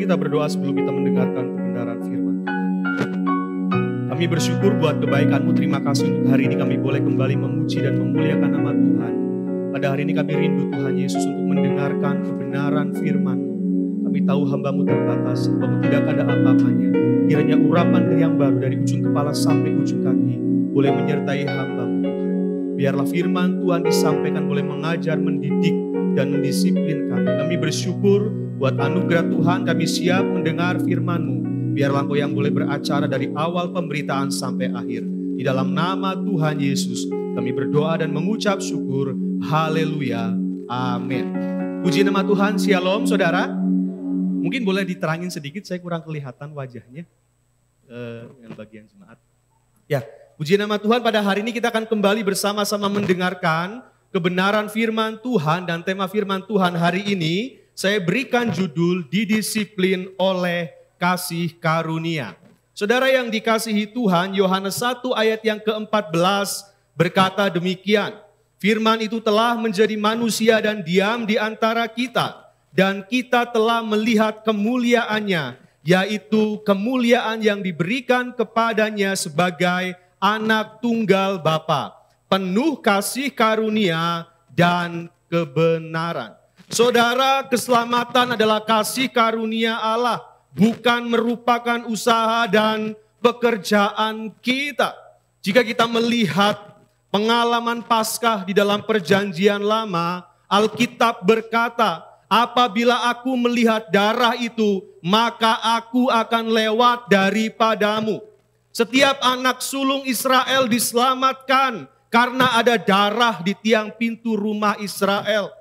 Mari kita berdoa sebelum kita mendengarkan kebenaran firman Tuhan. Kami bersyukur buat kebaikan-Mu. Terima kasih untuk hari ini kami boleh kembali memuji dan memuliakan nama Tuhan. Pada hari ini kami rindu Tuhan Yesus untuk mendengarkan kebenaran firman-Mu. Kami tahu hamba-Mu terbatas, hamba-Mu tidak ada apa-apanya. Kiranya urapan yang baru dari ujung kepala sampai ujung kaki boleh menyertai hamba-Mu Tuhan. Biarlah firman Tuhan disampaikan boleh mengajar, mendidik, dan mendisiplin kami. Kami bersyukur buat anugerah Tuhan, kami siap mendengar firman-Mu. Biarlah Engkau yang boleh beracara dari awal pemberitaan sampai akhir. Di dalam nama Tuhan Yesus, kami berdoa dan mengucap syukur. Haleluya. Amin. Puji nama Tuhan. Shalom saudara. Mungkin boleh diterangin sedikit, saya kurang kelihatan wajahnya. Yang bagian jemaat. Ya, puji nama Tuhan, pada hari ini kita akan kembali bersama-sama mendengarkan kebenaran firman Tuhan. Dan tema firman Tuhan hari ini saya berikan judul didisiplin oleh kasih karunia. Saudara yang dikasihi Tuhan, Yohanes 1 ayat yang ke-14 berkata demikian. Firman itu telah menjadi manusia dan diam di antara kita. Dan kita telah melihat kemuliaannya, yaitu kemuliaan yang diberikan kepadanya sebagai anak tunggal Bapa, penuh kasih karunia dan kebenaran. Saudara, keselamatan adalah kasih karunia Allah, bukan merupakan usaha dan pekerjaan kita. Jika kita melihat pengalaman Paskah di dalam perjanjian lama, Alkitab berkata, apabila aku melihat darah itu, maka aku akan lewat daripadamu. Setiap anak sulung Israel diselamatkan karena ada darah di tiang pintu rumah Israel.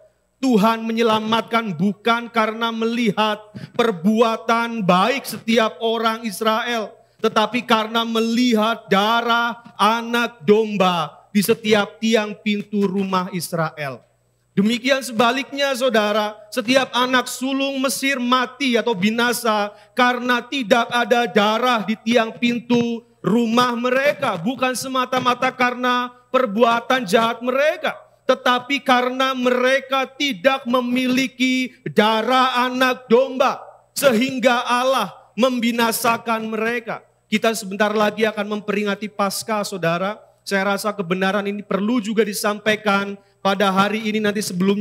Tuhan menyelamatkan bukan karena melihat perbuatan baik setiap orang Israel, tetapi karena melihat darah anak domba di setiap tiang pintu rumah Israel. Demikian sebaliknya saudara, setiap anak sulung Mesir mati atau binasa karena tidak ada darah di tiang pintu rumah mereka. Bukan semata-mata karena perbuatan jahat mereka, tetapi karena mereka tidak memiliki darah anak domba, sehingga Allah membinasakan mereka. Kita sebentar lagi akan memperingati Paskah saudara. Saya rasa kebenaran ini perlu juga disampaikan pada hari ini, nanti sebelum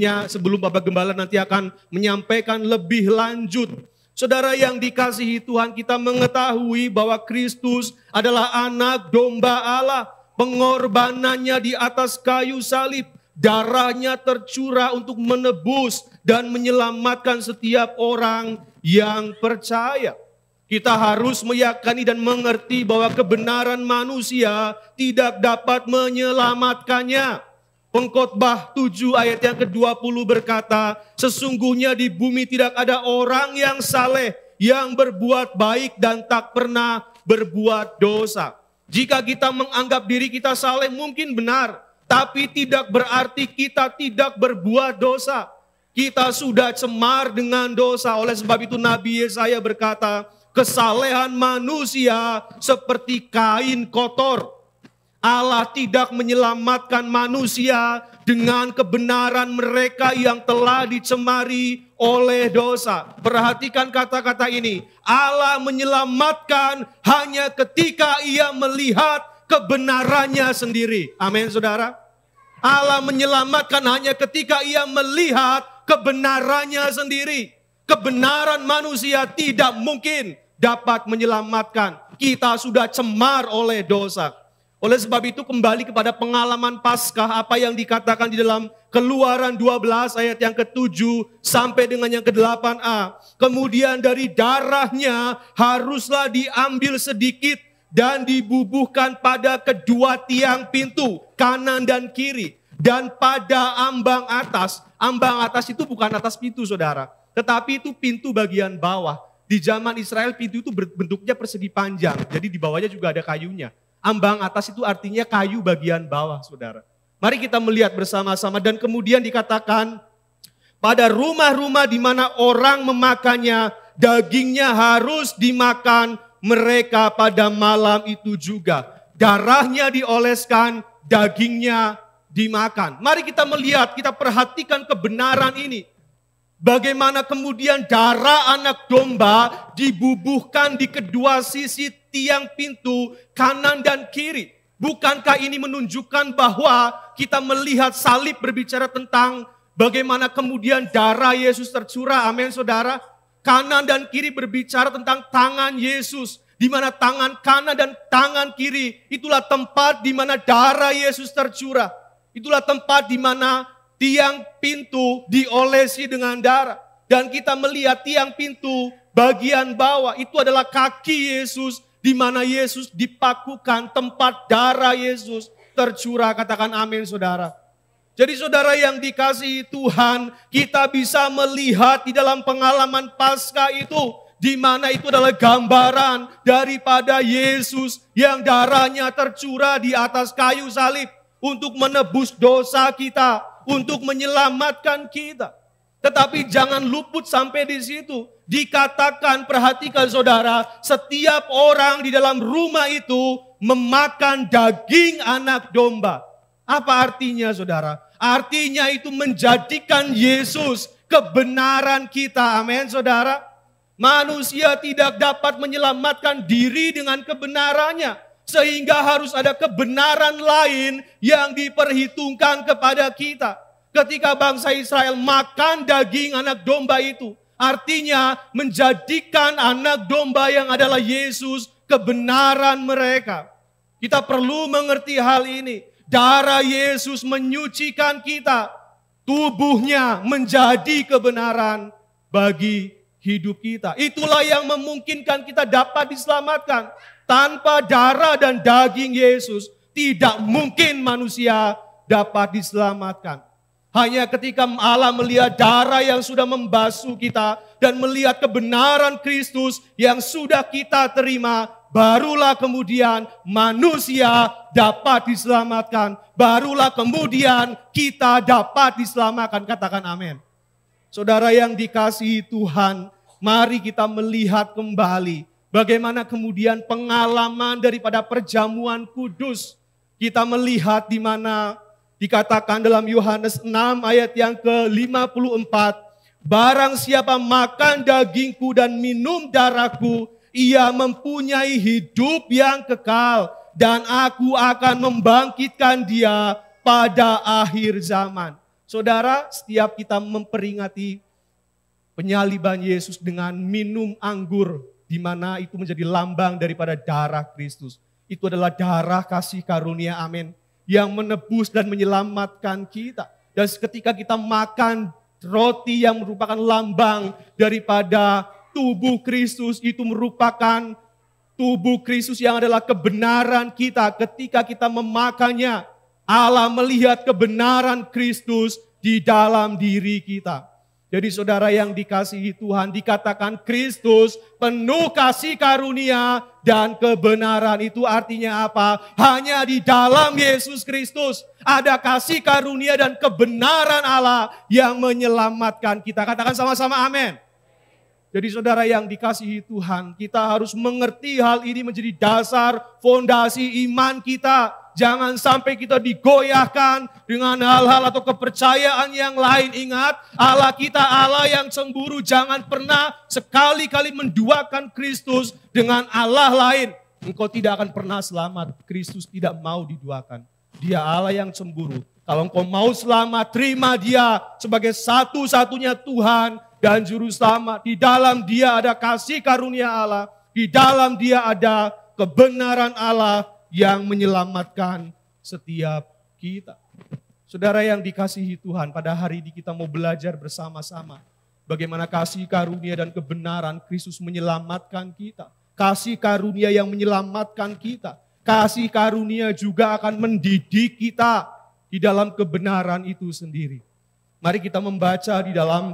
Bapak Gembala nanti akan menyampaikan lebih lanjut. Saudara yang dikasihi Tuhan, kita mengetahui bahwa Kristus adalah anak domba Allah. Pengorbanannya di atas kayu salib, darahnya tercurah untuk menebus dan menyelamatkan setiap orang yang percaya. Kita harus meyakini dan mengerti bahwa kebenaran manusia tidak dapat menyelamatkannya. Pengkhotbah 7 ayat yang ke-20 berkata, sesungguhnya di bumi tidak ada orang yang saleh, yang berbuat baik dan tak pernah berbuat dosa. Jika kita menganggap diri kita saleh mungkin benar, tapi tidak berarti kita tidak berbuat dosa. Kita sudah cemar dengan dosa. Oleh sebab itu Nabi Yesaya berkata, kesalehan manusia seperti kain kotor. Allah tidak menyelamatkan manusia dengan kebenaran mereka yang telah dicemari oleh dosa. Perhatikan kata-kata ini. Allah menyelamatkan hanya ketika ia melihat kebenarannya sendiri. Amin saudara. Allah menyelamatkan hanya ketika ia melihat kebenarannya sendiri. Kebenaran manusia tidak mungkin dapat menyelamatkan. Kita sudah cemar oleh dosa. Oleh sebab itu kembali kepada pengalaman Paskah, apa yang dikatakan di dalam Keluaran 12 ayat yang ke-7 sampai dengan yang ke-8a. Kemudian dari darahnya haruslah diambil sedikit dan dibubuhkan pada kedua tiang pintu, kanan dan kiri. Dan pada ambang atas itu bukan atas pintu saudara, tetapi itu pintu bagian bawah. Di zaman Israel pintu itu bentuknya persegi panjang, jadi di bawahnya juga ada kayunya. Ambang atas itu artinya kayu bagian bawah saudara. Mari kita melihat bersama-sama dan kemudian dikatakan pada rumah-rumah di mana orang memakannya, dagingnya harus dimakan mereka pada malam itu juga. Darahnya dioleskan, dagingnya dimakan. Mari kita melihat, kita perhatikan kebenaran ini. Bagaimana kemudian darah anak domba dibubuhkan di kedua sisi tiang pintu kanan dan kiri. Bukankah ini menunjukkan bahwa kita melihat salib berbicara tentang bagaimana kemudian darah Yesus tercurah? Amin, saudara. Kanan dan kiri berbicara tentang tangan Yesus. Di mana tangan kanan dan tangan kiri, itulah tempat di mana darah Yesus tercurah. Itulah tempat di mana tiang pintu diolesi dengan darah. Dan kita melihat tiang pintu bagian bawah, itu adalah kaki Yesus, di mana Yesus dipakukan, tempat darah Yesus tercurah. Katakan amin, saudara. Jadi saudara yang dikasihi Tuhan, kita bisa melihat di dalam pengalaman Paskah itu, di mana itu adalah gambaran daripada Yesus yang darahnya tercurah di atas kayu salib untuk menebus dosa kita, untuk menyelamatkan kita. Tetapi jangan luput sampai di situ. Dikatakan, perhatikan saudara, setiap orang di dalam rumah itu memakan daging anak domba. Apa artinya saudara? Artinya itu menjadikan Yesus kebenaran kita. Amin, saudara. Manusia tidak dapat menyelamatkan diri dengan kebenarannya. Sehingga harus ada kebenaran lain yang diperhitungkan kepada kita. Ketika bangsa Israel makan daging anak domba itu, artinya menjadikan anak domba yang adalah Yesus kebenaran mereka. Kita perlu mengerti hal ini. Darah Yesus menyucikan kita. Tubuhnya menjadi kebenaran bagi hidup kita. Itulah yang memungkinkan kita dapat diselamatkan. Tanpa darah dan daging Yesus, tidak mungkin manusia dapat diselamatkan. Hanya ketika Allah melihat darah yang sudah membasuh kita dan melihat kebenaran Kristus yang sudah kita terima, barulah kemudian manusia dapat diselamatkan. Barulah kemudian kita dapat diselamatkan. Katakan amin. Saudara yang dikasihi Tuhan, mari kita melihat kembali bagaimana kemudian pengalaman daripada perjamuan kudus. Kita melihat di mana dikatakan dalam Yohanes 6 ayat yang ke-54, barang siapa makan dagingku dan minum darahku, ia mempunyai hidup yang kekal, dan aku akan membangkitkan dia pada akhir zaman. Saudara, setiap kita memperingati penyaliban Yesus dengan minum anggur, di mana itu menjadi lambang daripada darah Kristus. Itu adalah darah kasih karunia, amin, yang menebus dan menyelamatkan kita. Dan ketika kita makan roti yang merupakan lambang daripada tubuh Kristus, itu merupakan tubuh Kristus yang adalah kebenaran kita. Ketika kita memakannya, Allah melihat kebenaran Kristus di dalam diri kita. Jadi saudara yang dikasihi Tuhan, dikatakan Kristus penuh kasih karunia dan kebenaran. Itu artinya apa? Hanya di dalam Yesus Kristus ada kasih karunia dan kebenaran Allah yang menyelamatkan kita. Katakan sama-sama amin. Jadi saudara yang dikasihi Tuhan, kita harus mengerti hal ini menjadi dasar fondasi iman kita. Jangan sampai kita digoyahkan dengan hal-hal atau kepercayaan yang lain. Ingat, Allah kita Allah yang cemburu. Jangan pernah sekali-kali menduakan Kristus dengan Allah lain. Engkau tidak akan pernah selamat. Kristus tidak mau diduakan. Dia Allah yang cemburu. Kalau engkau mau selamat, terima dia sebagai satu-satunya Tuhan dan Juru Selamat. Di dalam dia ada kasih karunia Allah. Di dalam dia ada kebenaran Allah yang menyelamatkan setiap kita. Saudara yang dikasihi Tuhan, pada hari ini kita mau belajar bersama-sama bagaimana kasih karunia dan kebenaran Kristus menyelamatkan kita. Kasih karunia yang menyelamatkan kita. Kasih karunia juga akan mendidik kita di dalam kebenaran itu sendiri. Mari kita membaca di dalam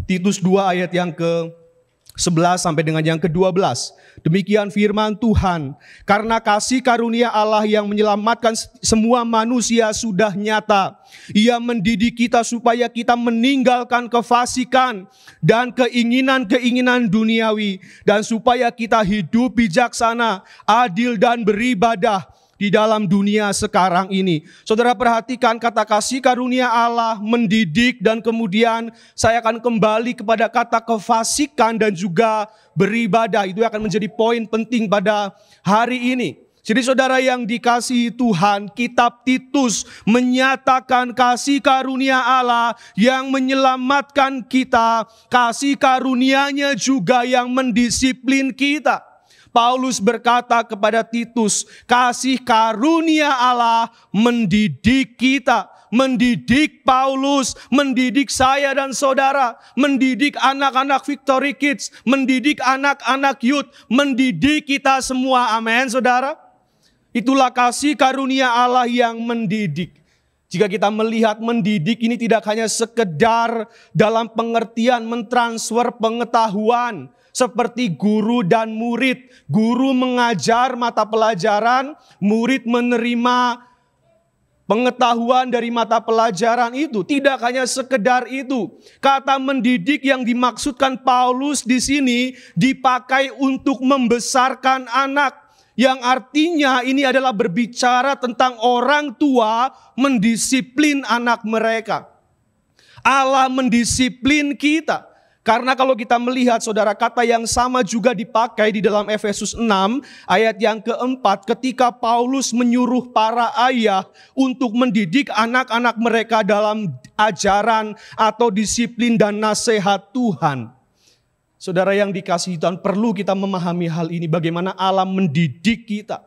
Titus 2 ayat yang ke-11 sampai dengan yang ke-12. Demikian firman Tuhan, karena kasih karunia Allah yang menyelamatkan semua manusia sudah nyata. Ia mendidik kita supaya kita meninggalkan kefasikan dan keinginan-keinginan duniawi. Dan supaya kita hidup bijaksana, adil dan beribadah. di dalam dunia sekarang ini. Saudara perhatikan kata kasih karunia Allah mendidik, dan kemudian saya akan kembali kepada kata kefasikan dan juga beribadah. Itu akan menjadi poin penting pada hari ini. Jadi saudara yang dikasihi Tuhan, kitab Titus menyatakan kasih karunia Allah yang menyelamatkan kita, kasih karunia-Nya juga yang mendisiplin kita. Paulus berkata kepada Titus, kasih karunia Allah mendidik kita. Mendidik Paulus, mendidik saya dan saudara, mendidik anak-anak Victory Kids, mendidik anak-anak youth, mendidik kita semua. Amin, saudara. Itulah kasih karunia Allah yang mendidik. Jika kita melihat mendidik ini tidak hanya sekedar dalam pengertian mentransfer pengetahuan seperti guru dan murid. Guru mengajar mata pelajaran, murid menerima pengetahuan dari mata pelajaran itu. Tidak hanya sekedar itu. Kata mendidik yang dimaksudkan Paulus di sini dipakai untuk membesarkan anak. Yang artinya ini adalah berbicara tentang orang tua mendisiplin anak mereka. Allah mendisiplin kita. Karena kalau kita melihat saudara, kata yang sama juga dipakai di dalam Efesus 6 ayat yang keempat, ketika Paulus menyuruh para ayah untuk mendidik anak-anak mereka dalam ajaran atau disiplin dan nasihat Tuhan. Saudara yang dikasihi Tuhan, perlu kita memahami hal ini, bagaimana Allah mendidik kita.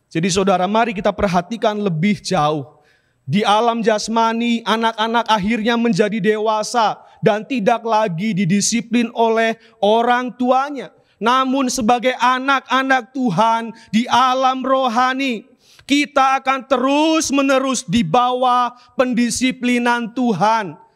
Jadi saudara, mari kita perhatikan lebih jauh. Di alam jasmani, anak-anak akhirnya menjadi dewasa dan tidak lagi didisiplin oleh orang tuanya. Namun sebagai anak-anak Tuhan di alam rohani, kita akan terus-menerus di bawah pendisiplinan Tuhan.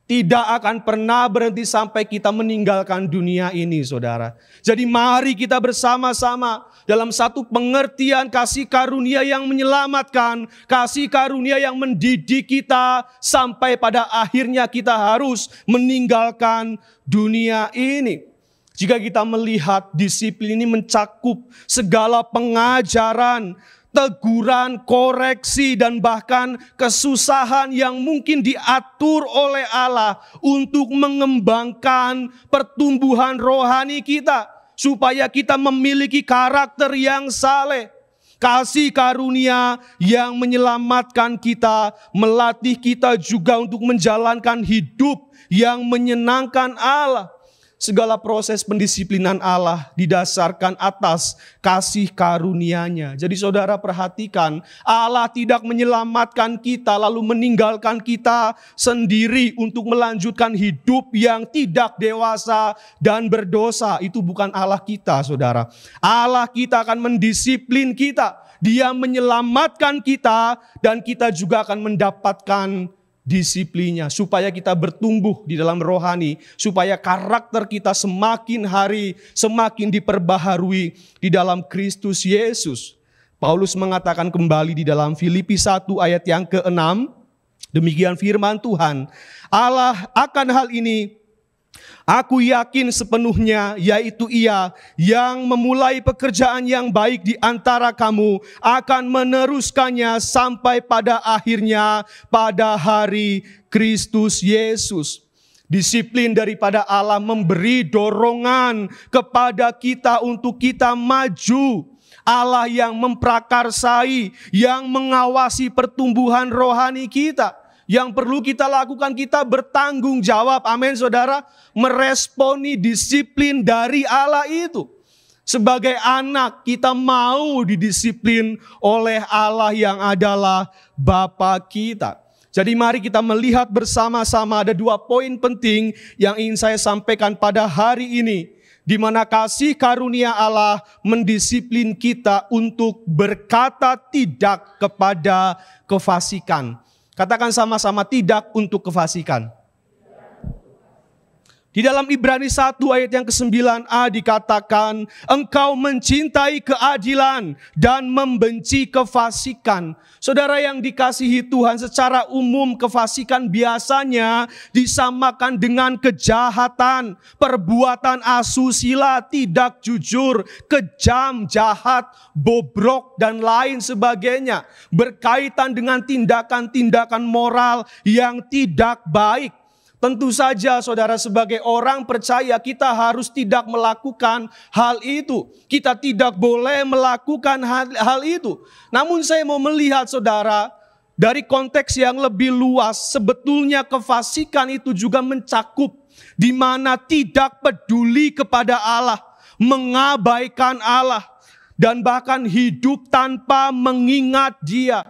Tidak akan pernah berhenti sampai kita meninggalkan dunia ini, saudara. Jadi mari kita bersama-sama dalam satu pengertian kasih karunia yang menyelamatkan, kasih karunia yang mendidik kita sampai pada akhirnya kita harus meninggalkan dunia ini. Jika kita melihat disiplin ini mencakup segala pengajaran, teguran, koreksi, dan bahkan kesusahan yang mungkin diatur oleh Allah untuk mengembangkan pertumbuhan rohani kita, supaya kita memiliki karakter yang saleh. Kasih karunia yang menyelamatkan kita, melatih kita juga untuk menjalankan hidup yang menyenangkan Allah. Segala proses pendisiplinan Allah didasarkan atas kasih karunia-Nya. Jadi saudara perhatikan, Allah tidak menyelamatkan kita lalu meninggalkan kita sendiri untuk melanjutkan hidup yang tidak dewasa dan berdosa. Itu bukan Allah kita, saudara. Allah kita akan mendisiplin kita. Dia menyelamatkan kita dan kita juga akan mendapatkan disiplinnya supaya kita bertumbuh di dalam rohani, supaya karakter kita semakin hari semakin diperbaharui di dalam Kristus Yesus. Paulus mengatakan kembali di dalam Filipi 1 ayat yang ke-6, demikian firman Tuhan, Allah akan hal ini aku yakin sepenuhnya, yaitu Ia yang memulai pekerjaan yang baik di antara kamu akan meneruskannya sampai pada akhirnya pada hari Kristus Yesus. Disiplin daripada Allah memberi dorongan kepada kita untuk kita maju. Allah yang memprakarsai, yang mengawasi pertumbuhan rohani kita. Yang perlu kita lakukan, kita bertanggung jawab, amin saudara, meresponi disiplin dari Allah itu. Sebagai anak kita mau didisiplin oleh Allah yang adalah Bapa kita. Jadi mari kita melihat bersama-sama, ada 2 poin penting yang ingin saya sampaikan pada hari ini. Di mana kasih karunia Allah mendisiplin kita untuk berkata tidak kepada kefasikan. Katakan sama-sama, tidak untuk kefasikan. Di dalam Ibrani 1 ayat yang ke-9a dikatakan, engkau mencintai keadilan dan membenci kefasikan. Saudara yang dikasihi Tuhan, secara umum kefasikan biasanya disamakan dengan kejahatan, perbuatan asusila, tidak jujur, kejam, jahat, bobrok, dan lain sebagainya. Berkaitan dengan tindakan-tindakan moral yang tidak baik. Tentu saja saudara, sebagai orang percaya kita harus tidak melakukan hal itu. Kita tidak boleh melakukan hal itu. Namun saya mau melihat saudara, dari konteks yang lebih luas, sebetulnya kefasikan itu juga mencakup di mana tidak peduli kepada Allah, mengabaikan Allah, dan bahkan hidup tanpa mengingat Dia.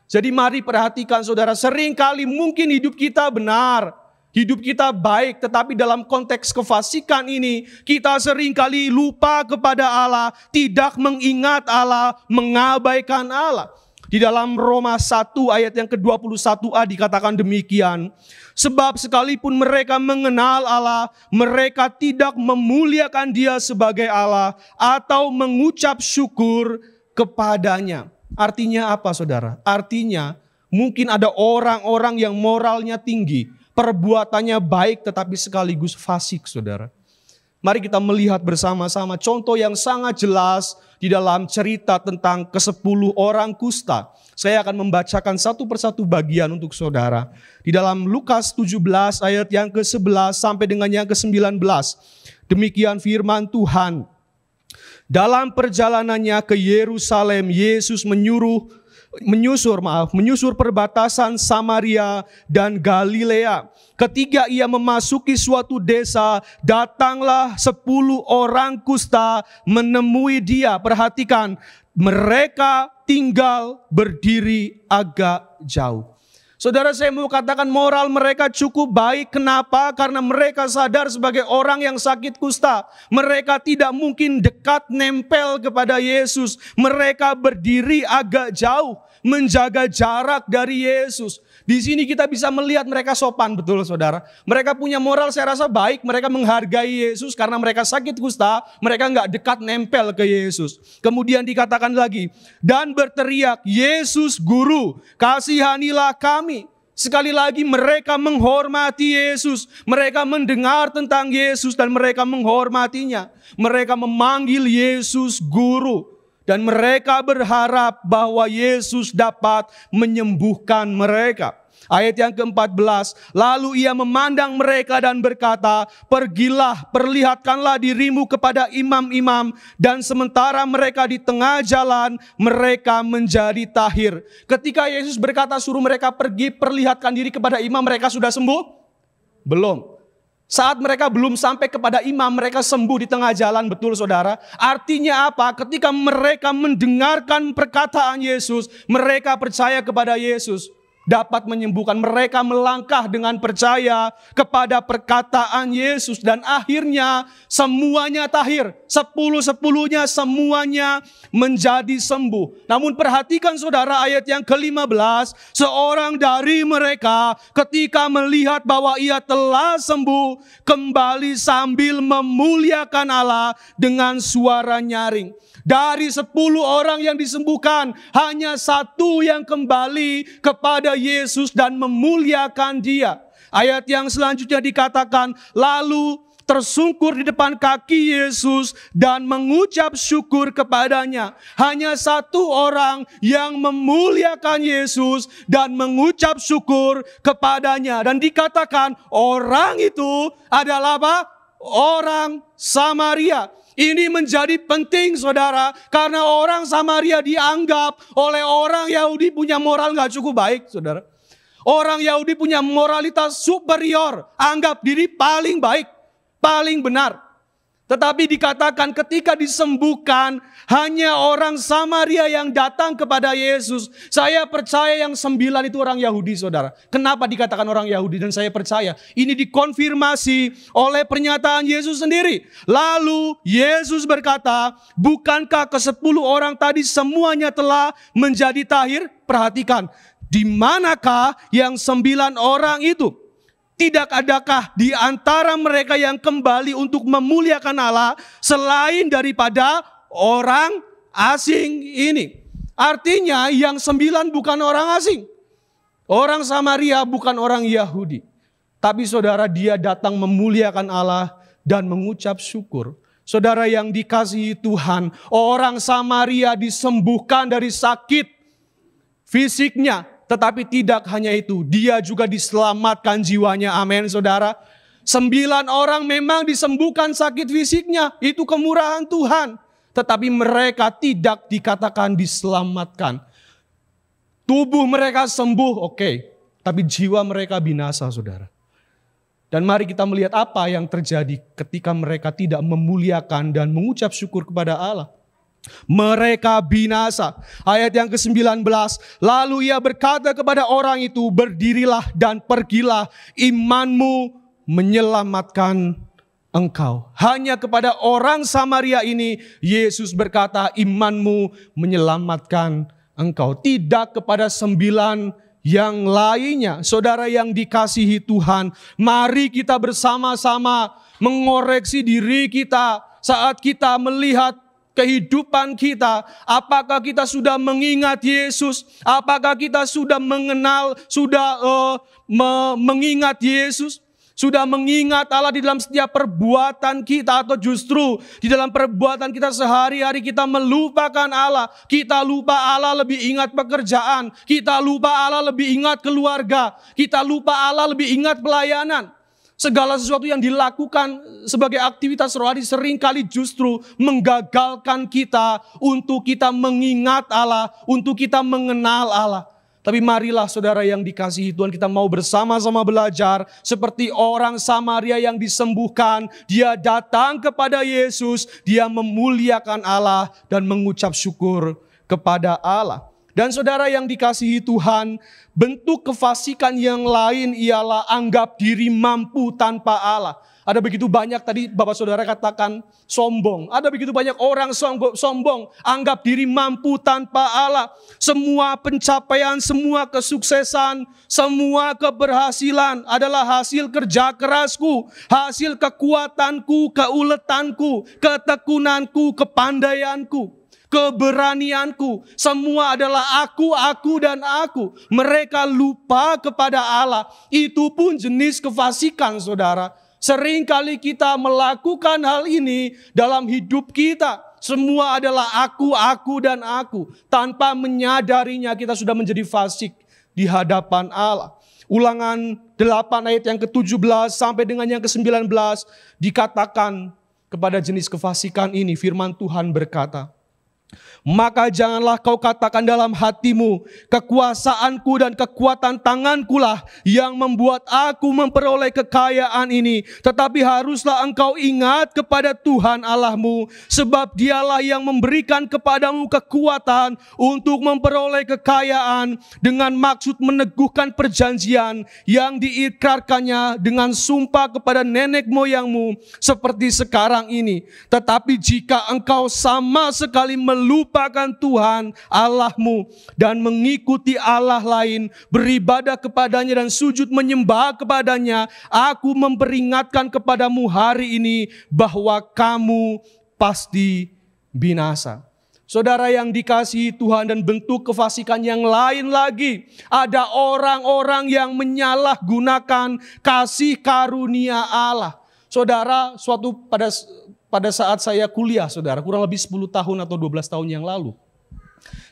Jadi mari perhatikan saudara, seringkali mungkin hidup kita benar, hidup kita baik, tetapi dalam konteks kefasikan ini kita seringkali lupa kepada Allah, tidak mengingat Allah, mengabaikan Allah. Di dalam Roma 1 ayat yang ke-21a dikatakan demikian, sebab sekalipun mereka mengenal Allah, mereka tidak memuliakan Dia sebagai Allah atau mengucap syukur kepadanya. Artinya apa saudara? Artinya mungkin ada orang-orang yang moralnya tinggi, perbuatannya baik tetapi sekaligus fasik saudara. Mari kita melihat bersama-sama contoh yang sangat jelas di dalam cerita tentang ke-10 orang kusta. Saya akan membacakan satu persatu bagian untuk saudara. Di dalam Lukas 17 ayat yang ke-11 sampai dengan yang ke-19. Demikian firman Tuhan. Dalam perjalanannya ke Yerusalem, Yesus menyusur perbatasan Samaria dan Galilea. Ketika ia memasuki suatu desa, datanglah 10 orang kusta menemui dia. Perhatikan, mereka tinggal berdiri agak jauh. Saudara, saya mau katakan moral mereka cukup baik. Kenapa? Karena mereka sadar sebagai orang yang sakit kusta, mereka tidak mungkin dekat nempel kepada Yesus. Mereka berdiri agak jauh, menjaga jarak dari Yesus. Di sini kita bisa melihat mereka sopan, betul saudara. Mereka punya moral saya rasa baik. Mereka menghargai Yesus karena mereka sakit kusta. Mereka nggak dekat nempel ke Yesus. Kemudian dikatakan lagi, dan berteriak, Yesus Guru, kasihanilah kami. Sekali lagi mereka menghormati Yesus. Mereka mendengar tentang Yesus dan mereka menghormatinya. Mereka memanggil Yesus Guru. Dan mereka berharap bahwa Yesus dapat menyembuhkan mereka. Ayat yang ke-14, lalu ia memandang mereka dan berkata, pergilah, perlihatkanlah dirimu kepada imam-imam. Dan sementara mereka di tengah jalan, mereka menjadi tahir. Ketika Yesus berkata suruh mereka pergi, perlihatkan diri kepada imam, mereka sudah sembuh? Belum. Saat mereka belum sampai kepada imam, mereka sembuh di tengah jalan, betul saudara. Artinya apa? Ketika mereka mendengarkan perkataan Yesus, mereka percaya kepada Yesus, dapat menyembuhkan. Mereka melangkah dengan percaya kepada perkataan Yesus. Dan akhirnya semuanya tahir. 10-10-nya semuanya menjadi sembuh. Namun perhatikan saudara ayat yang ke-15. Seorang dari mereka ketika melihat bahwa ia telah sembuh, kembali sambil memuliakan Allah dengan suara nyaring. Dari 10 orang yang disembuhkan, hanya 1 yang kembali kepada Yesus dan memuliakan Dia. Ayat yang selanjutnya dikatakan, lalu tersungkur di depan kaki Yesus dan mengucap syukur kepadanya. Hanya 1 orang yang memuliakan Yesus dan mengucap syukur kepadanya. Dan dikatakan orang itu adalah apa? Orang Samaria. Ini menjadi penting saudara, karena orang Samaria dianggap oleh orang Yahudi punya moral gak cukup baik saudara. Orang Yahudi punya moralitas superior, anggap diri paling baik, paling benar. Tetapi dikatakan ketika disembuhkan, hanya orang Samaria yang datang kepada Yesus. Saya percaya yang 9 itu orang Yahudi saudara. Kenapa dikatakan orang Yahudi? Dan saya percaya ini dikonfirmasi oleh pernyataan Yesus sendiri. Lalu Yesus berkata, bukankah ke-10 orang tadi semuanya telah menjadi tahir? Perhatikan, di manakah yang 9 orang itu? Tidak adakah di antara mereka yang kembali untuk memuliakan Allah selain daripada orang asing ini? Artinya yang 9 bukan orang asing. Orang Samaria bukan orang Yahudi. Tapi saudara, dia datang memuliakan Allah dan mengucap syukur. Saudara yang dikasihi Tuhan, orang Samaria disembuhkan dari sakit fisiknya. Tetapi tidak hanya itu, dia juga diselamatkan jiwanya. Amin, saudara. 9 orang memang disembuhkan sakit fisiknya. Itu kemurahan Tuhan. Tetapi mereka tidak dikatakan diselamatkan. Tubuh mereka sembuh, oke. Tapi jiwa mereka binasa, saudara. Dan mari kita melihat apa yang terjadi ketika mereka tidak memuliakan dan mengucap syukur kepada Allah. Mereka binasa. Ayat yang ke-19. Lalu ia berkata kepada orang itu, berdirilah dan pergilah, imanmu menyelamatkan engkau. Hanya kepada orang Samaria ini Yesus berkata, imanmu menyelamatkan engkau. Tidak kepada 9 yang lainnya. Saudara yang dikasihi Tuhan, mari kita bersama-sama mengoreksi diri kita saat kita melihat kehidupan kita. Apakah kita sudah mengingat Yesus? Apakah kita sudah mengenal, mengingat Yesus? Sudah mengingat Allah di dalam setiap perbuatan kita, atau justru di dalam perbuatan kita sehari-hari kita melupakan Allah. Kita lupa Allah, lebih ingat pekerjaan. Kita lupa Allah, lebih ingat keluarga. Kita lupa Allah, lebih ingat pelayanan. Segala sesuatu yang dilakukan sebagai aktivitas rohani seringkali justru menggagalkan kita untuk kita mengingat Allah, untuk kita mengenal Allah. Tapi marilah saudara yang dikasihi Tuhan, kita mau bersama-sama belajar seperti orang Samaria yang disembuhkan. Dia datang kepada Yesus, dia memuliakan Allah dan mengucap syukur kepada Allah. Dan saudara yang dikasihi Tuhan, bentuk kefasikan yang lain ialah anggap diri mampu tanpa Allah. Ada begitu banyak tadi Bapak Saudara katakan sombong. Ada begitu banyak orang sombong, anggap diri mampu tanpa Allah. Semua pencapaian, semua kesuksesan, semua keberhasilan adalah hasil kerja kerasku, hasil kekuatanku, keuletanku, ketekunanku, kepandaianku, keberanianku. Semua adalah aku dan aku. Mereka lupa kepada Allah. Itu pun jenis kefasikan, saudara. Seringkali kita melakukan hal ini dalam hidup kita. Semua adalah aku dan aku. Tanpa menyadarinya kita sudah menjadi fasik di hadapan Allah. Ulangan 8 ayat yang ke-17 sampai dengan yang ke-19 dikatakan kepada jenis kefasikan ini, firman Tuhan berkata, maka janganlah kau katakan dalam hatimu, kekuasaanku dan kekuatan tangankulah yang membuat aku memperoleh kekayaan ini. Tetapi haruslah engkau ingat kepada Tuhan Allahmu, sebab dialah yang memberikan kepadamu kekuatan untuk memperoleh kekayaan dengan maksud meneguhkan perjanjian yang diikrarkannya dengan sumpah kepada nenek moyangmu seperti sekarang ini. Tetapi jika engkau sama sekali melupakan Tuhan Allahmu dan mengikuti Allah lain, beribadah kepadanya dan sujud menyembah kepadanya, aku memperingatkan kepadamu hari ini bahwa kamu pasti binasa. Saudara yang dikasihi Tuhan, dan bentuk kefasikan yang lain lagi, ada orang-orang yang menyalahgunakan kasih karunia Allah. Saudara, pada saat saya kuliah, saudara, kurang lebih 10 tahun atau 12 tahun yang lalu,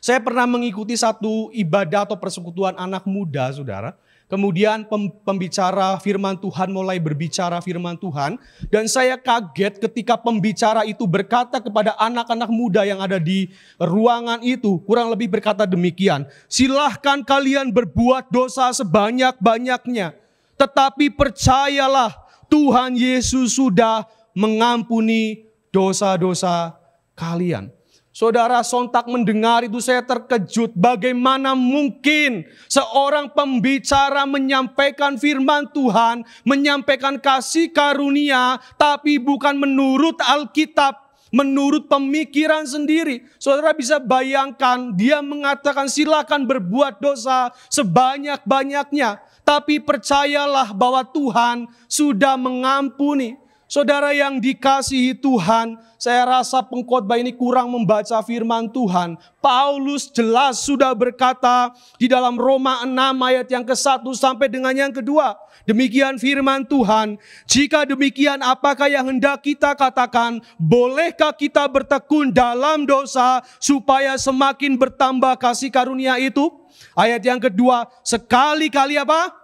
saya pernah mengikuti satu ibadah atau persekutuan anak muda, saudara. Kemudian pembicara firman Tuhan mulai berbicara firman Tuhan. Dan saya kaget ketika pembicara itu berkata kepada anak-anak muda yang ada di ruangan itu, kurang lebih berkata demikian, silahkan kalian berbuat dosa sebanyak-banyaknya, tetapi percayalah Tuhan Yesus sudah mengampuni dosa-dosa kalian. Saudara, sontak mendengar itu saya terkejut. Bagaimana mungkin seorang pembicara menyampaikan firman Tuhan, menyampaikan kasih karunia, tapi bukan menurut Alkitab, menurut pemikiran sendiri. Saudara bisa bayangkan, dia mengatakan silakan berbuat dosa sebanyak-banyaknya. tapi percayalah bahwa Tuhan sudah mengampuni. Saudara yang dikasihi Tuhan, saya rasa pengkhotbah ini kurang membaca firman Tuhan. Paulus jelas sudah berkata di dalam Roma 6 ayat yang ke-1 sampai dengan yang kedua. Demikian firman Tuhan, jika demikian apakah yang hendak kita katakan? Bolehkah kita bertekun dalam dosa supaya semakin bertambah kasih karunia itu? Ayat yang kedua, sekali-kali apa?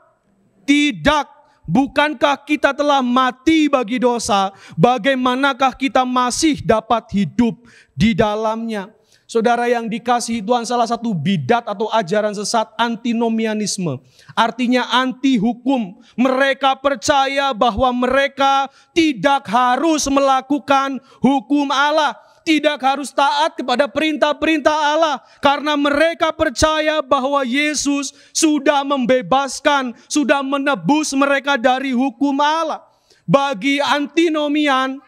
Tidak. Bukankah kita telah mati bagi dosa? Bagaimanakah kita masih dapat hidup di dalamnya? Saudara yang dikasihi Tuhan, salah satu bidat atau ajaran sesat antinomianisme. Artinya anti hukum. Mereka percaya bahwa mereka tidak harus melakukan hukum Allah. Tidak harus taat kepada perintah-perintah Allah. Karena mereka percaya bahwa Yesus sudah membebaskan, sudah menebus mereka dari hukum Allah. Bagi antinomian,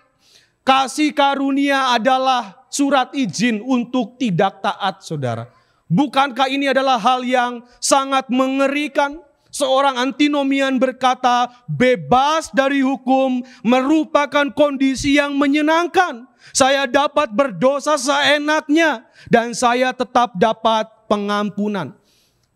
kasih karunia adalah surat izin untuk tidak taat, saudara. Bukankah ini adalah hal yang sangat mengerikan? Seorang antinomian berkata, bebas dari hukum merupakan kondisi yang menyenangkan. Saya dapat berdosa seenaknya dan saya tetap dapat pengampunan.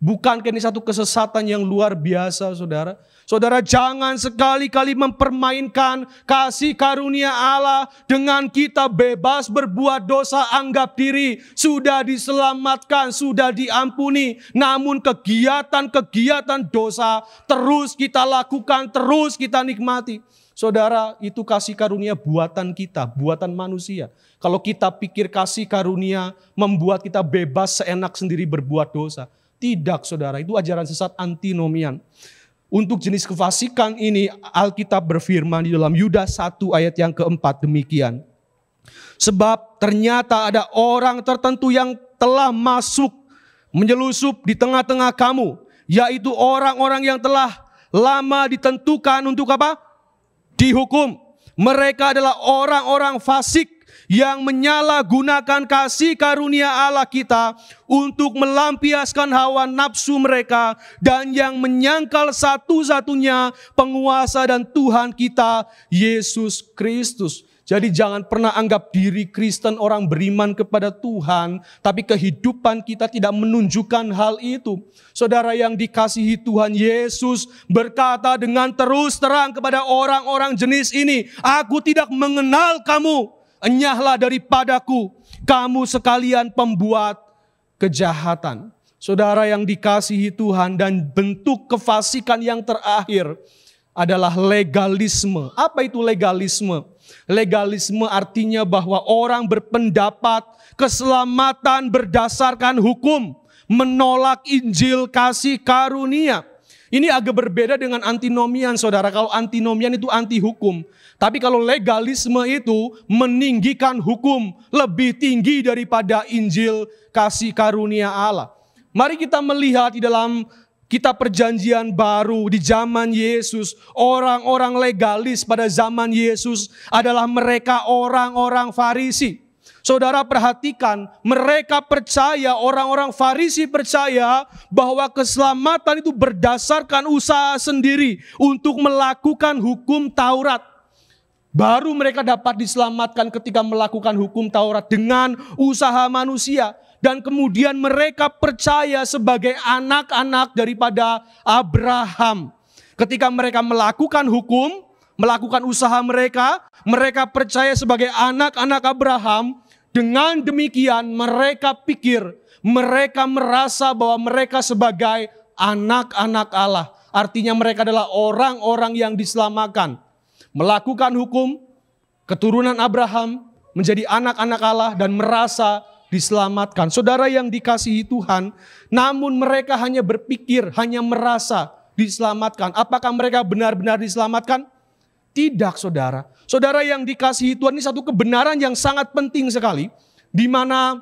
Bukankah ini satu kesesatan yang luar biasa, saudara? Saudara, jangan sekali-kali mempermainkan kasih karunia Allah dengan kita bebas berbuat dosa, anggap diri sudah diselamatkan, sudah diampuni. Namun kegiatan-kegiatan dosa terus kita lakukan, terus kita nikmati. Saudara, itu kasih karunia buatan kita, buatan manusia. Kalau kita pikir kasih karunia membuat kita bebas seenak sendiri berbuat dosa. Tidak, saudara, itu ajaran sesat antinomian. Untuk jenis kefasikan ini Alkitab berfirman di dalam Yudas 1 ayat yang keempat demikian. Sebab ternyata ada orang tertentu yang telah masuk menyelusup di tengah-tengah kamu. Yaitu orang-orang yang telah lama ditentukan untuk apa? Dihukum. Mereka adalah orang-orang fasik yang menyalahgunakan kasih karunia Allah kita untuk melampiaskan hawa nafsu mereka dan yang menyangkal satu-satunya penguasa dan Tuhan kita, Yesus Kristus. Jadi jangan pernah anggap diri Kristen orang beriman kepada Tuhan, tapi kehidupan kita tidak menunjukkan hal itu. Saudara yang dikasihi Tuhan, Yesus berkata dengan terus terang kepada orang-orang jenis ini, aku tidak mengenal kamu. Enyahlah daripadaku, kamu sekalian pembuat kejahatan. Saudara yang dikasihi Tuhan, dan bentuk kefasikan yang terakhir adalah legalisme. Apa itu legalisme? Legalisme artinya bahwa orang berpendapat keselamatan berdasarkan hukum, menolak Injil kasih karunia. Ini agak berbeda dengan antinomian, saudara. Kalau antinomian itu anti hukum. Tapi kalau legalisme itu meninggikan hukum lebih tinggi daripada Injil kasih karunia Allah. Mari kita melihat di dalam kitab Perjanjian Baru di zaman Yesus. Orang-orang legalis pada zaman Yesus adalah mereka orang-orang Farisi. Saudara perhatikan, mereka percaya, orang-orang Farisi percaya bahwa keselamatan itu berdasarkan usaha sendiri untuk melakukan hukum Taurat. Baru mereka dapat diselamatkan ketika melakukan hukum Taurat dengan usaha manusia. Dan kemudian mereka percaya sebagai anak-anak daripada Abraham. Ketika mereka melakukan hukum, melakukan usaha mereka percaya sebagai anak-anak Abraham. Dengan demikian mereka pikir, mereka merasa bahwa mereka sebagai anak-anak Allah. Artinya mereka adalah orang-orang yang diselamatkan. Melakukan hukum, keturunan Abraham, menjadi anak-anak Allah dan merasa diselamatkan. Saudara yang dikasihi Tuhan, namun mereka hanya berpikir, hanya merasa diselamatkan. Apakah mereka benar-benar diselamatkan? Tidak, saudara. Saudara yang dikasihi Tuhan, ini satu kebenaran yang sangat penting sekali, di mana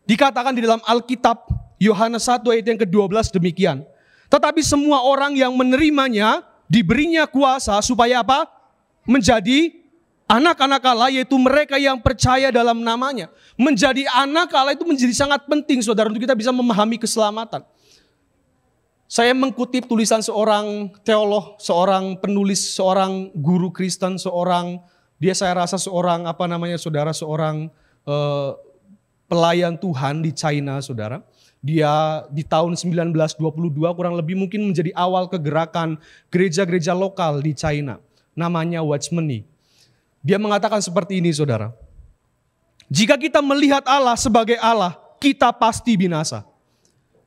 dikatakan di dalam Alkitab Yohanes 1 ayat yang ke-12 demikian. Tetapi semua orang yang menerimanya diberinya kuasa supaya apa? Menjadi anak-anak Allah, yaitu mereka yang percaya dalam namanya. Menjadi anak Allah itu menjadi sangat penting, saudara, untuk kita bisa memahami keselamatan. Saya mengutip tulisan seorang teolog, seorang penulis, seorang guru Kristen, saya rasa seorang seorang pelayan Tuhan di China, saudara. Dia di tahun 1922 kurang lebih mungkin menjadi awal kegerakan gereja-gereja lokal di China. Namanya Watchman Nee. Dia mengatakan seperti ini, saudara. Jika kita melihat Allah sebagai Allah, kita pasti binasa.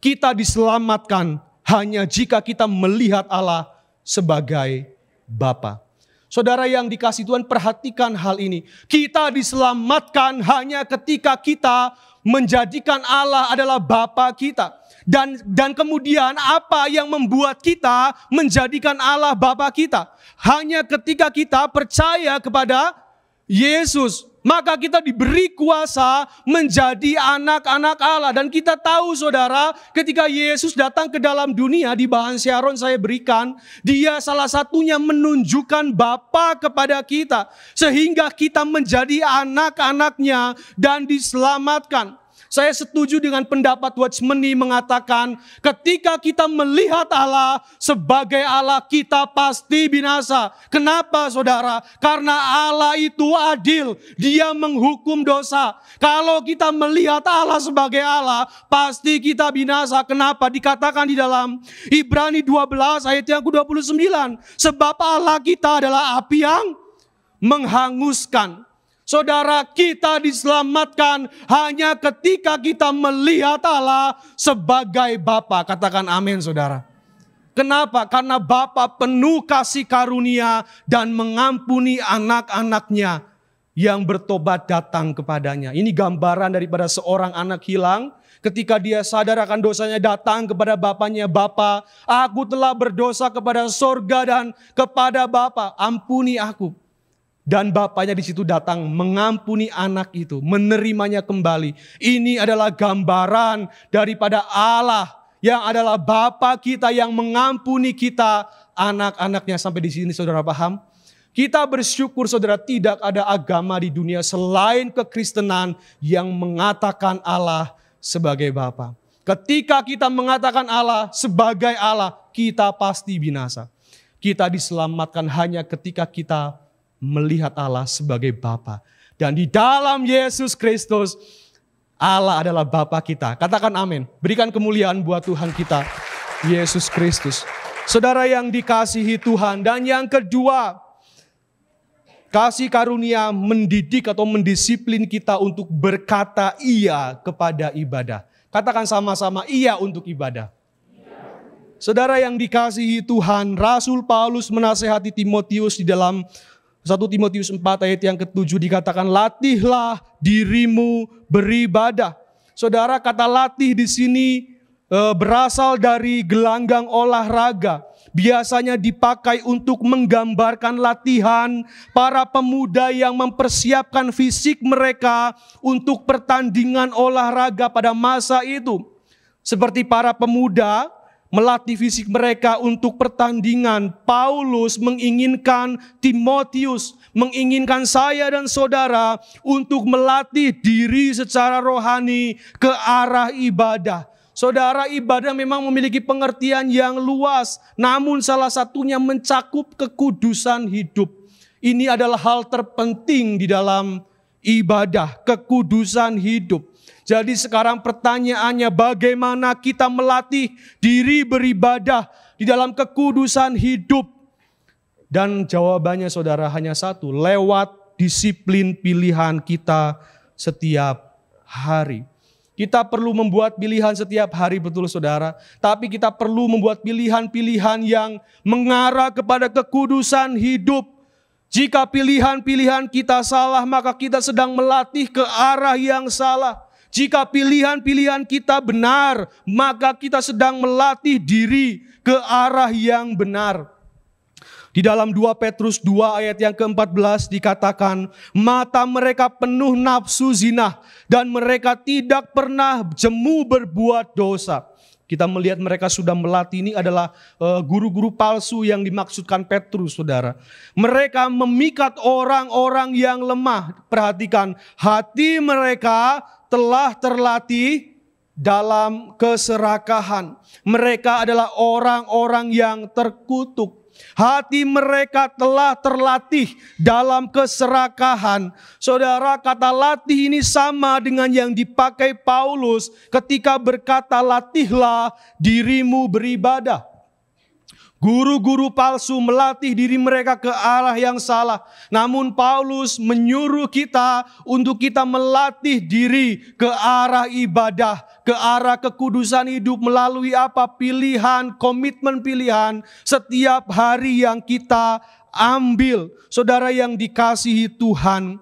Kita diselamatkan hanya jika kita melihat Allah sebagai Bapa. Saudara yang dikasihi Tuhan, perhatikan hal ini. Kita diselamatkan hanya ketika kita menjadikan Allah adalah Bapa kita. Dan kemudian apa yang membuat kita menjadikan Allah Bapa kita? Hanya ketika kita percaya kepada Yesus. Maka kita diberi kuasa menjadi anak-anak Allah. Dan kita tahu, saudara, ketika Yesus datang ke dalam dunia, di bahan Syaron saya berikan, dia salah satunya menunjukkan Bapa kepada kita. Sehingga kita menjadi anak-anaknya dan diselamatkan. Saya setuju dengan pendapat Watchman Nee mengatakan, ketika kita melihat Allah sebagai Allah, kita pasti binasa. Kenapa, saudara? Karena Allah itu adil, Dia menghukum dosa. Kalau kita melihat Allah sebagai Allah, pasti kita binasa. Kenapa? Dikatakan di dalam Ibrani 12 ayat yang ke-29. Sebab Allah kita adalah api yang menghanguskan. Saudara, kita diselamatkan hanya ketika kita melihat Allah sebagai Bapa. Katakan amin, saudara. Kenapa? Karena Bapa penuh kasih karunia dan mengampuni anak-anaknya yang bertobat datang kepadanya. Ini gambaran daripada seorang anak hilang. Ketika dia sadar akan dosanya, datang kepada bapaknya. Bapa, aku telah berdosa kepada sorga dan kepada Bapa. Ampuni aku. Dan bapaknya di situ datang mengampuni anak itu, menerimanya kembali. Ini adalah gambaran daripada Allah yang adalah Bapa kita yang mengampuni kita, anak-anaknya. Sampai di sini saudara paham? Kita bersyukur, saudara, tidak ada agama di dunia selain kekristenan yang mengatakan Allah sebagai Bapa. Ketika kita mengatakan Allah sebagai Allah, kita pasti binasa. Kita diselamatkan hanya ketika kita melihat Allah sebagai Bapa. Dan di dalam Yesus Kristus, Allah adalah Bapa kita. Katakan amin. Berikan kemuliaan buat Tuhan kita, Yesus Kristus. Saudara yang dikasihi Tuhan. Dan yang kedua, kasih karunia mendidik atau mendisiplin kita untuk berkata iya kepada ibadah. Katakan sama-sama, iya untuk ibadah. Saudara yang dikasihi Tuhan, Rasul Paulus menasehati Timotius di dalam 1 Timotius 4 ayat yang ke-7 dikatakan, latihlah dirimu beribadah. Saudara, kata latih di sini berasal dari gelanggang olahraga. Biasanya dipakai untuk menggambarkan latihan para pemuda yang mempersiapkan fisik mereka untuk pertandingan olahraga pada masa itu. Seperti para pemuda melatih fisik mereka untuk pertandingan, Paulus menginginkan Timotius, menginginkan saya dan saudara untuk melatih diri secara rohani ke arah ibadah. Saudara, ibadah memang memiliki pengertian yang luas, namun salah satunya mencakup kekudusan hidup. Ini adalah hal terpenting di dalam ibadah, kekudusan hidup. Jadi sekarang pertanyaannya, bagaimana kita melatih diri beribadah di dalam kekudusan hidup? Dan jawabannya saudara hanya satu, lewat disiplin pilihan kita setiap hari. Kita perlu membuat pilihan setiap hari, betul saudara. Tapi kita perlu membuat pilihan-pilihan yang mengarah kepada kekudusan hidup. Jika pilihan-pilihan kita salah, maka kita sedang melatih ke arah yang salah. Jika pilihan-pilihan kita benar, maka kita sedang melatih diri ke arah yang benar. Di dalam 2 Petrus 2 ayat yang ke-14 dikatakan, mata mereka penuh nafsu zina dan mereka tidak pernah jemu berbuat dosa. Kita melihat mereka sudah melatih, ini adalah guru-guru palsu yang dimaksudkan Petrus, saudara. Mereka memikat orang-orang yang lemah. Perhatikan, hati mereka telah terlatih dalam keserakahan. Mereka adalah orang-orang yang terkutuk. Hati mereka telah terlatih dalam keserakahan. Saudara, kata latih ini sama dengan yang dipakai Paulus ketika berkata, latihlah dirimu beribadah. Guru-guru palsu melatih diri mereka ke arah yang salah. Namun Paulus menyuruh kita untuk kita melatih diri ke arah ibadah, ke arah kekudusan hidup melalui apa? Pilihan, komitmen pilihan setiap hari yang kita ambil. Saudara yang dikasihi Tuhan,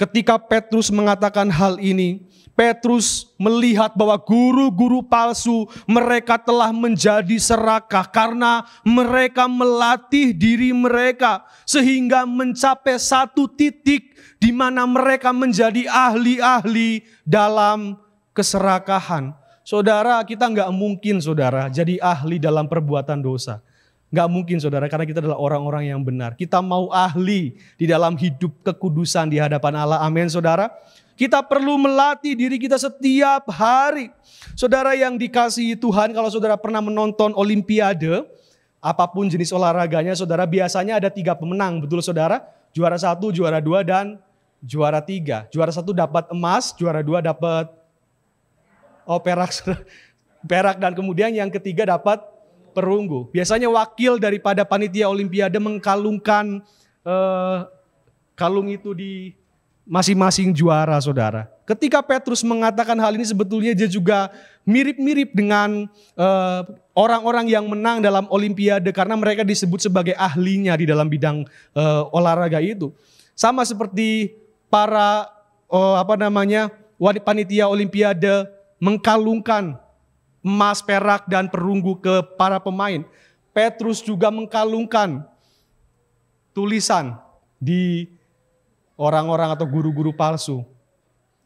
ketika Petrus mengatakan hal ini, Petrus melihat bahwa guru-guru palsu mereka telah menjadi serakah karena mereka melatih diri mereka sehingga mencapai satu titik di mana mereka menjadi ahli-ahli dalam keserakahan. Saudara, kita nggak mungkin saudara jadi ahli dalam perbuatan dosa. Nggak mungkin saudara, karena kita adalah orang-orang yang benar. Kita mau ahli di dalam hidup kekudusan di hadapan Allah. Amin saudara. Kita perlu melatih diri kita setiap hari. Saudara yang dikasihi Tuhan, kalau saudara pernah menonton Olimpiade, apapun jenis olahraganya, saudara biasanya ada 3 pemenang, betul saudara? Juara 1, juara 2, dan juara 3. Juara 1 dapat emas, juara 2 dapat perak, dan kemudian yang ketiga dapat perunggu. Biasanya wakil daripada panitia Olimpiade mengkalungkan kalung itu di masing-masing juara saudara. Ketika Petrus mengatakan hal ini sebetulnya dia juga mirip-mirip dengan orang-orang yang menang dalam Olimpiade karena mereka disebut sebagai ahlinya di dalam bidang olahraga itu. Sama seperti para panitia Olimpiade mengkalungkan emas, perak, dan perunggu ke para pemain. Petrus juga mengkalungkan tulisan di orang-orang atau guru-guru palsu,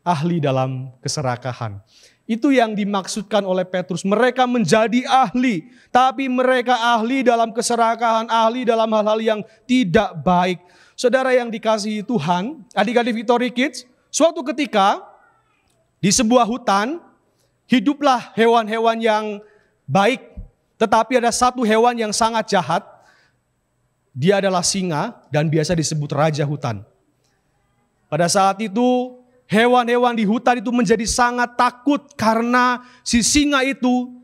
ahli dalam keserakahan. Itu yang dimaksudkan oleh Petrus. Mereka menjadi ahli, tapi mereka ahli dalam keserakahan, ahli dalam hal-hal yang tidak baik. Saudara yang dikasihi Tuhan, adik-adik Victory Kids, suatu ketika di sebuah hutan, hiduplah hewan-hewan yang baik, tetapi ada satu hewan yang sangat jahat. Dia adalah singa dan biasa disebut raja hutan. Pada saat itu hewan-hewan di hutan itu menjadi sangat takut karena si singa itu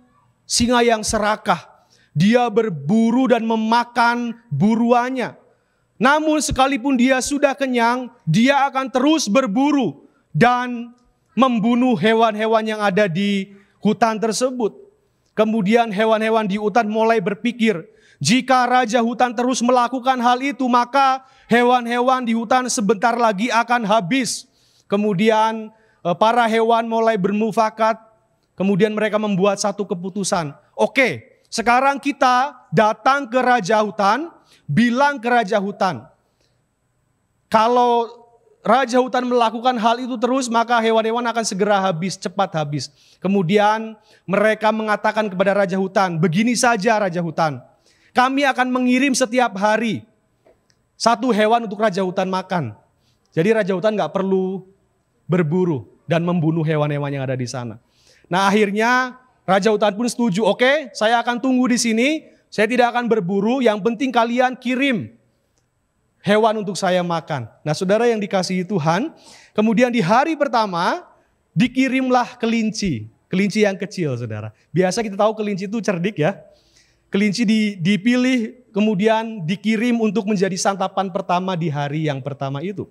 singa yang serakah. Dia berburu dan memakan buruannya. Namun sekalipun dia sudah kenyang, dia akan terus berburu dan membunuh hewan-hewan yang ada di hutan tersebut. Kemudian hewan-hewan di hutan mulai berpikir, jika raja hutan terus melakukan hal itu, maka hewan-hewan di hutan sebentar lagi akan habis. Kemudian para hewan mulai bermufakat. Kemudian mereka membuat satu keputusan. Oke, sekarang kita datang ke raja hutan, bilang ke raja hutan, kalau raja hutan melakukan hal itu terus, maka hewan-hewan akan segera habis, cepat habis. Kemudian mereka mengatakan kepada raja hutan, begini saja raja hutan, kami akan mengirim setiap hari satu hewan untuk raja hutan makan. Jadi raja hutan gak perlu berburu dan membunuh hewan-hewan yang ada di sana. Nah akhirnya raja hutan pun setuju. Oke, saya akan tunggu di sini. Saya tidak akan berburu. Yang penting kalian kirim hewan untuk saya makan. Nah saudara yang dikasihi Tuhan. Kemudian di hari pertama dikirimlah kelinci. Kelinci yang kecil saudara. Biasa kita tahu kelinci itu cerdik ya. Kelinci dipilih kemudian dikirim untuk menjadi santapan pertama di hari yang pertama itu.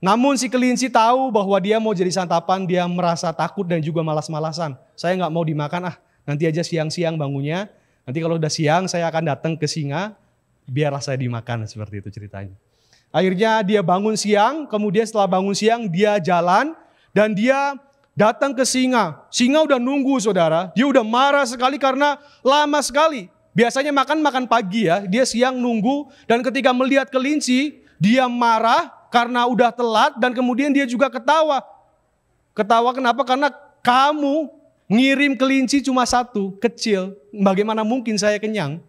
Namun si kelinci tahu bahwa dia mau jadi santapan, dia merasa takut dan juga malas-malasan. Saya nggak mau dimakan nanti aja siang-siang bangunnya. Nanti kalau udah siang saya akan datang ke singa, biarlah saya dimakan, seperti itu ceritanya. Akhirnya dia bangun siang, kemudian setelah bangun siang dia jalan dan dia datang ke singa. Singa udah nunggu saudara, dia udah marah sekali karena lama sekali. Biasanya makan pagi ya, dia siang nunggu dan ketika melihat kelinci dia marah karena udah telat dan kemudian dia juga ketawa. Ketawa kenapa? Karena kamu ngirim kelinci cuma satu, kecil. Bagaimana mungkin saya kenyang?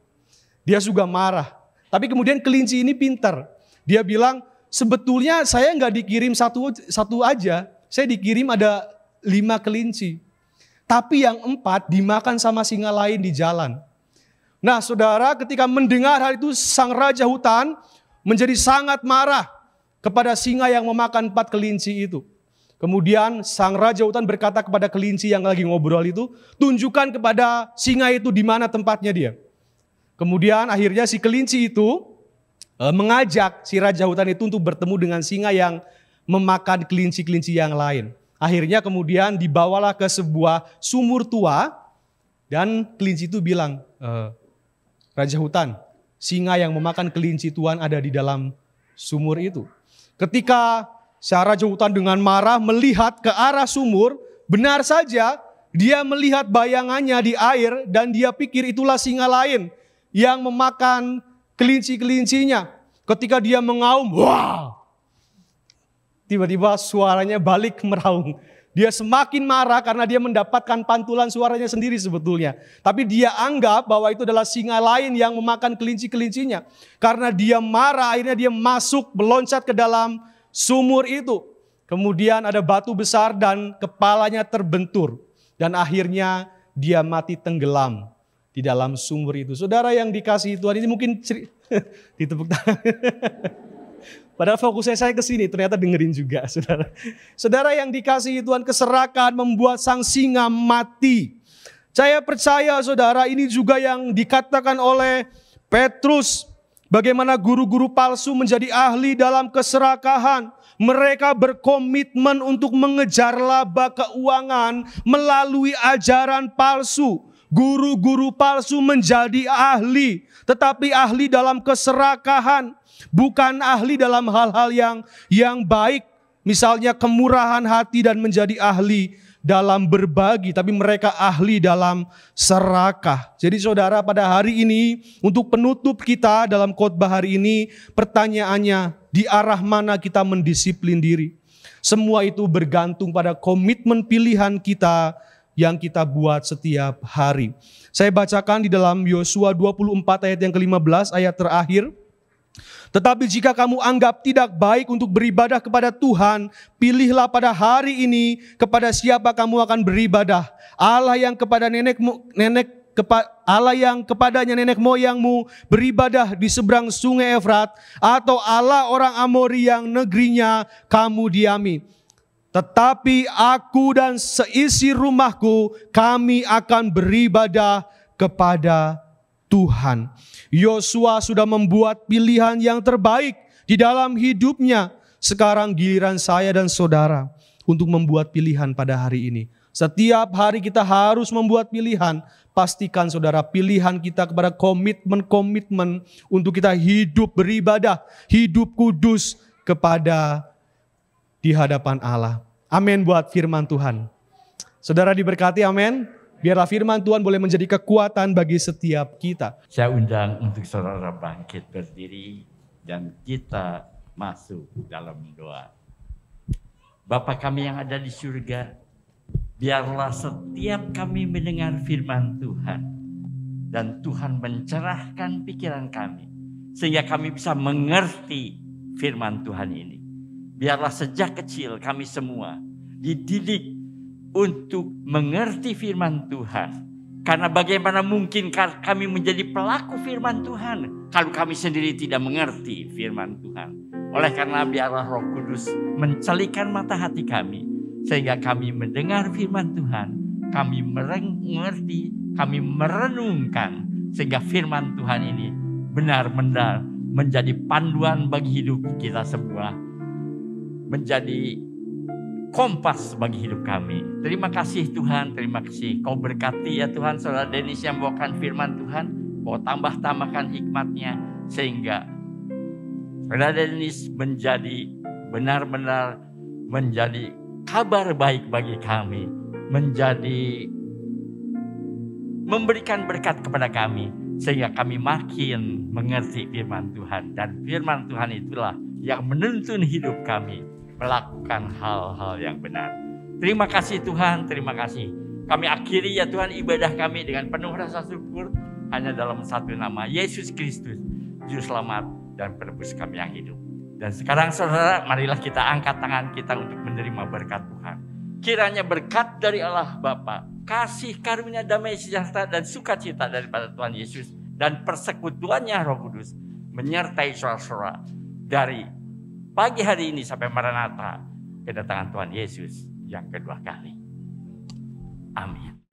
Dia juga marah. Tapi kemudian kelinci ini pintar. Dia bilang, sebetulnya saya nggak dikirim satu aja. Saya dikirim ada 5 kelinci. Tapi yang 4 dimakan sama singa lain di jalan. Nah saudara, ketika mendengar hal itu, sang raja hutan menjadi sangat marah kepada singa yang memakan 4 kelinci itu. Kemudian sang raja hutan berkata kepada kelinci yang lagi ngobrol itu, tunjukkan kepada singa itu di mana tempatnya dia. Kemudian akhirnya si kelinci itu mengajak si raja hutan itu untuk bertemu dengan singa yang memakan kelinci-kelinci yang lain. Akhirnya kemudian dibawalah ke sebuah sumur tua dan kelinci itu bilang, Raja hutan, singa yang memakan kelinci Tuhan ada di dalam sumur itu. Ketika sang raja hutan dengan marah melihat ke arah sumur, benar saja dia melihat bayangannya di air dan dia pikir itulah singa lain yang memakan kelinci-kelincinya. Ketika dia mengaum, wah! Tiba-tiba suaranya balik meraung. Dia semakin marah karena dia mendapatkan pantulan suaranya sendiri sebetulnya. Tapi dia anggap bahwa itu adalah singa lain yang memakan kelinci-kelincinya. Karena dia marah, akhirnya dia masuk, meloncat ke dalam sumur itu. Kemudian ada batu besar dan kepalanya terbentur. Dan akhirnya dia mati tenggelam di dalam sumur itu. Saudara yang dikasihi Tuhan, ini mungkin ditepuk tangan. Padahal fokusnya saya ke sini, ternyata dengerin juga, saudara. Saudara yang dikasihi Tuhan, keserakahan membuat sang singa mati. Saya percaya, saudara, ini juga yang dikatakan oleh Petrus. Bagaimana guru-guru palsu menjadi ahli dalam keserakahan. Mereka berkomitmen untuk mengejar laba keuangan melalui ajaran palsu. Guru-guru palsu menjadi ahli, tetapi ahli dalam keserakahan. Bukan ahli dalam hal-hal yang baik, misalnya kemurahan hati dan menjadi ahli dalam berbagi, tapi mereka ahli dalam serakah. Jadi saudara, pada hari ini untuk penutup kita dalam khotbah hari ini, pertanyaannya di arah mana kita mendisiplin diri. Semua itu bergantung pada komitmen pilihan kita yang kita buat setiap hari. Saya bacakan di dalam Yosua 24 ayat yang ke-15, ayat terakhir. Tetapi jika kamu anggap tidak baik untuk beribadah kepada Tuhan, pilihlah pada hari ini kepada siapa kamu akan beribadah. Allah yang kepadanya nenek moyangmu beribadah di seberang sungai Efrat, atau Allah orang Amori yang negerinya kamu diami. Tetapi aku dan seisi rumahku, kami akan beribadah kepada Tuhan. Yosua sudah membuat pilihan yang terbaik di dalam hidupnya. Sekarang giliran saya dan saudara untuk membuat pilihan pada hari ini. Setiap hari kita harus membuat pilihan. Pastikan saudara, pilihan kita kepada komitmen untuk kita hidup beribadah, hidup kudus kepada di hadapan Allah. Amin buat firman Tuhan. Saudara diberkati, amin. Biarlah firman Tuhan boleh menjadi kekuatan bagi setiap kita. Saya undang untuk saudara bangkit berdiri dan kita masuk dalam doa. Bapa kami yang ada di surga, biarlah setiap kami mendengar firman Tuhan dan Tuhan mencerahkan pikiran kami sehingga kami bisa mengerti firman Tuhan ini. Biarlah sejak kecil kami semua dididik untuk mengerti firman Tuhan. Karena bagaimana mungkin kami menjadi pelaku firman Tuhan kalau kami sendiri tidak mengerti firman Tuhan. Oleh karena biarlah Roh Kudus mencelikan mata hati kami sehingga kami mendengar firman Tuhan, kami mengerti, kami merenungkan sehingga firman Tuhan ini benar-benar menjadi panduan bagi hidup kita semua, menjadi kompas bagi hidup kami. Terima kasih Tuhan, terima kasih. Kau berkati ya Tuhan saudara Denis yang membawakan firman Tuhan. Kau tambahkan hikmatnya sehingga saudara Denis menjadi benar-benar menjadi kabar baik bagi kami. Menjadi memberikan berkat kepada kami sehingga kami makin mengerti firman Tuhan. Dan firman Tuhan itulah yang menuntun hidup kami melakukan hal-hal yang benar. Terima kasih Tuhan, terima kasih. Kami akhiri ya Tuhan ibadah kami dengan penuh rasa syukur hanya dalam satu nama, Yesus Kristus, Juru Selamat dan Penebus kami yang hidup. Dan sekarang saudara, marilah kita angkat tangan kita untuk menerima berkat Tuhan. Kiranya berkat dari Allah Bapa, kasih karunia damai sejahtera dan sukacita daripada Tuhan Yesus, dan persekutuannya Roh Kudus menyertai saudara-saudara dari pagi hari ini sampai Maranatha, kedatangan Tuhan Yesus yang kedua kali. Amin.